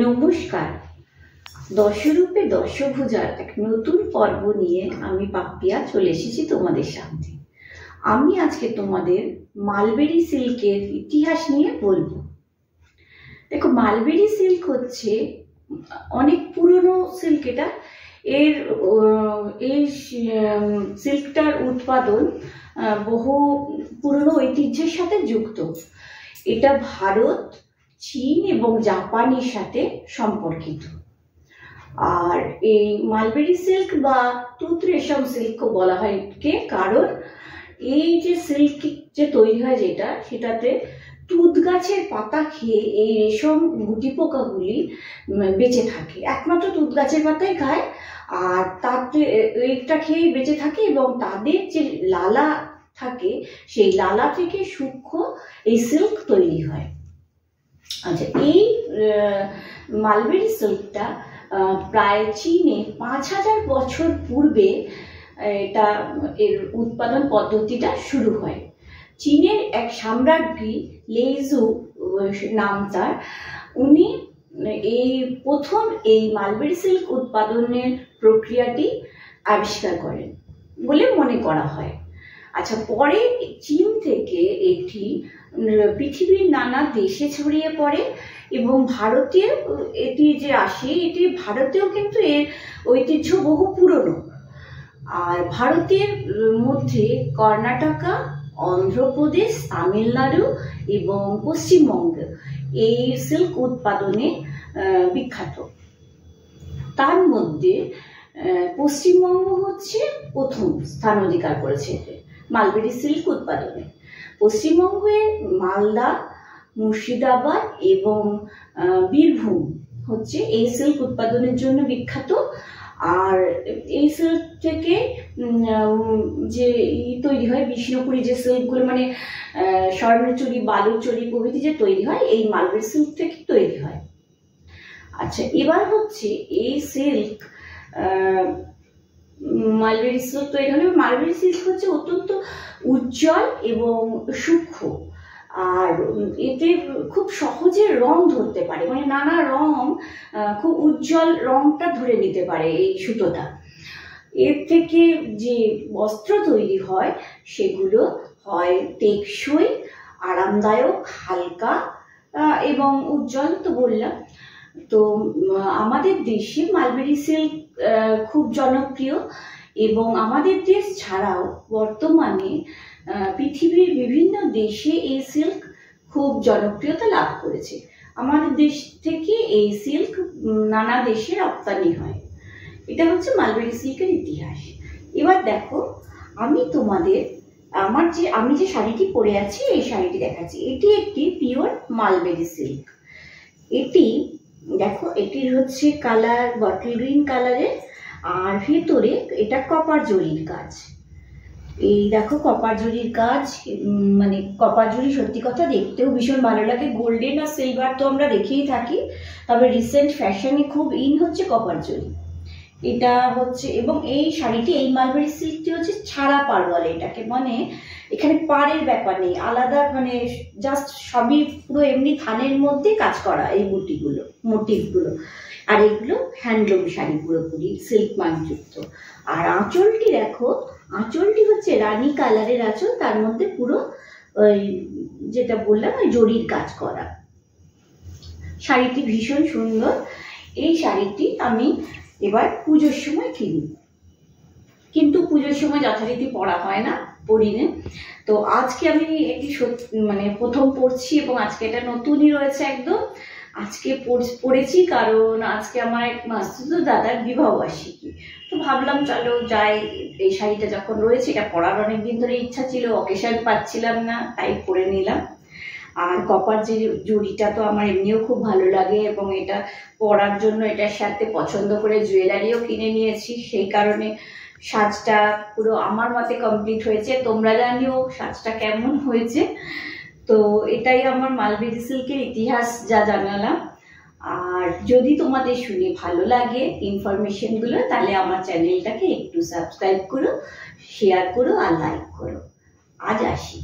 নমস্কার। দশরূপে দশভুজার এক নতুন পর্ব নিয়ে আমি পাপিয়া চলে এসেছি তোমাদের সামনে। আমি আজকে তোমাদের মালবেরি সিল্কের ইতিহাস নিয়ে বলবো। দেখো, মালবেরি সিল্ক হচ্ছে অনেক পুরনো সিল্ক। এই সিল্কটার উৎপাদন বহু পুরনো ঐতিহ্যের সাথে যুক্ত। এটা ভারত, চীন এবং জাপানের সাথে সম্পর্কিত। আর এই মালবেরি সিল্ক বা তুত রেশম সিল্ক বলা হয় একে, কারণ এই যে সিল্ক যে তৈরি হয় সেটাতে তুত গাছের পাতা খেয়ে এই রেশম গুটি পোকাগুলি বেঁচে থাকে। একমাত্র তুত গাছের পাতাই খায়, আর তাতে এইটা খেয়ে বেঁচে থাকে এবং তাদের যে লালা থাকে সেই লালা থেকে সূক্ষ্ম এই সিল্ক তৈরি হয়। আচ্ছা, এই মালবেরি সিল্কটা প্রায় চীনে 5000 বছর পূর্বে এর উৎপাদন পদ্ধতিটা শুরু হয়। চীনের এক সাম্রাজ্ঞী লেইজু নাম তার, উনি প্রথম এই মালবেরি সিল্ক উৎপাদনের প্রক্রিয়াটি আবিষ্কার করেন বলে মনে করা হয়। আচ্ছা, পরে চীন থেকে এটি পৃথিবীর নানা দেশে ছড়িয়ে পড়ে এবং ভারতের এটি যে আসে, এটি ভারতেও কিন্তু এর ঐতিহ্য বহু পুরনো। আর ভারতের মধ্যে কর্ণাটকা, অন্ধ্রপ্রদেশ, তামিলনাড়ু এবং পশ্চিমবঙ্গ এই সিল্ক উৎপাদনে বিখ্যাত। তার মধ্যে পশ্চিমবঙ্গ হচ্ছে প্রথম স্থান অধিকার করেছে মালবেরি সিল্ক উৎপাদনে। পশ্চিমবঙ্গে মালদা, মুর্শিদাবাদ এবং বীরভূম হচ্ছে এই সিল্ক উৎপাদনের জন্য বিখ্যাত। আর এই সিল্ক থেকে যে তৈরি হয় বিষ্ণুপুরি যে সিল্কগুলো, মানে স্বর্ণচুরি, বালুচুরি প্রভৃতি যে তৈরি হয়, এই মালবেরি সিল্ক থেকে তৈরি হয়। আচ্ছা, এবার হচ্ছে এই সিল্ক মালবেরি সিল্ক তৈরি হলে মালবেরি সিল্ক হচ্ছে অত্যন্ত উজ্জ্বল এবং সূক্ষ্ম, আর এতে খুব সহজে রং ধরতে পারে, মানে নানা রং, খুব উজ্জ্বল রংটা ধরে নিতে পারে এই সুতোটা। এর থেকে যে বস্ত্র তৈরি হয় সেগুলো হয় টেকসই, আরামদায়ক, হালকা এবং উজ্জ্বল। তো বললাম, তো আমাদের দেশে মালবেরি সিল্ক খুব জনপ্রিয় এবং আমাদের দেশ ছাড়াও বর্তমানে পৃথিবীর বিভিন্ন দেশে এই সিল্ক খুব জনপ্রিয়তা লাভ করেছে। আমাদের দেশ থেকে এই সিল্ক নানা দেশে রপ্তানি হয়। এটা হচ্ছে মালবেরি সিল্কের ইতিহাস। এবার দেখো, আমি তোমাদের আমি যে শাড়িটি পরে আছি এই শাড়িটি দেখাচ্ছি। এটি একটি পিওর মালবেরি সিল্ক। এটি দেখো, এটির হচ্ছে কালার বটল গ্রিন কালারের, আর ভেতরে এটা কপার জরির কাজ। এই দেখো কপার জরির কাজ, মানে কপার জরি সত্যি কথা দেখতেও ভীষণ ভালো লাগে। গোল্ডেন আর সিলভার তো আমরা দেখেই থাকি, তবে রিসেন্ট ফ্যাশনে খুব ইন হচ্ছে কপার জরি। এটা হচ্ছে, এবং এই শাড়িটি, এই মালবেরি সিল্কটি হচ্ছে ছাড়া পাড় বলে এটাকে, মানে এখানে পাড়ের ব্যাপার নেই আলাদা, মানে জাস্ট সবই পুরো এমনি থানের মধ্যে কাজ করা এই মোটিভগুলো। আর এগুলো হ্যান্ডলুম শাড়ি, পুরোপুরি সিল্ক মানযুক্ত। আর আঁচলটি দেখো, আঁচলটি হচ্ছে রানী কালারের আঁচল, তার মধ্যে পুরো ওই যেটা বললাম ওই জরির কাজ করা। শাড়িটি ভীষণ সুন্দর। এই শাড়িটি আমি এবার পুজোর সময় কিনি, কিন্তু পুজোর সময় যথারীতি পরা হয় না, পরিনি। তো আজকে আমি এটি মানে প্রথম পরছি এবং আজকে এটা নতুনই রয়েছে একদম। আজকে পড়েছি কারণ আজকে আমার এক মাসতুতো দাদার বিবাহবার্ষিকী। তো ভাবলাম চলো যাই, এই শাড়িটা যখন রয়েছে, এটা পরার অনেকদিন ধরে ইচ্ছা ছিল, অকেশন পাচ্ছিলাম না, তাই পরে নিলাম। আর কপার যে জরিটা তো আমার এমনিও খুব ভালো লাগে এবং এটা পরার জন্য এটার সাথে পছন্দ করে জুয়েলারিও কিনে নিয়েছি। সেই কারণে সাজটা পুরো আমার মতে কমপ্লিট হয়েছে। তোমরা জানিও সাজটা কেমন হয়েছে। তো এটাই আমার মালবেরি সিল্কের ইতিহাস যা জানালাম। আর যদি তোমাদের শুনে ভালো লাগে ইনফরমেশনগুলো, তাহলে আমার চ্যানেলটাকে একটু সাবস্ক্রাইব করো, শেয়ার করো আর লাইক করো। আজ আসি।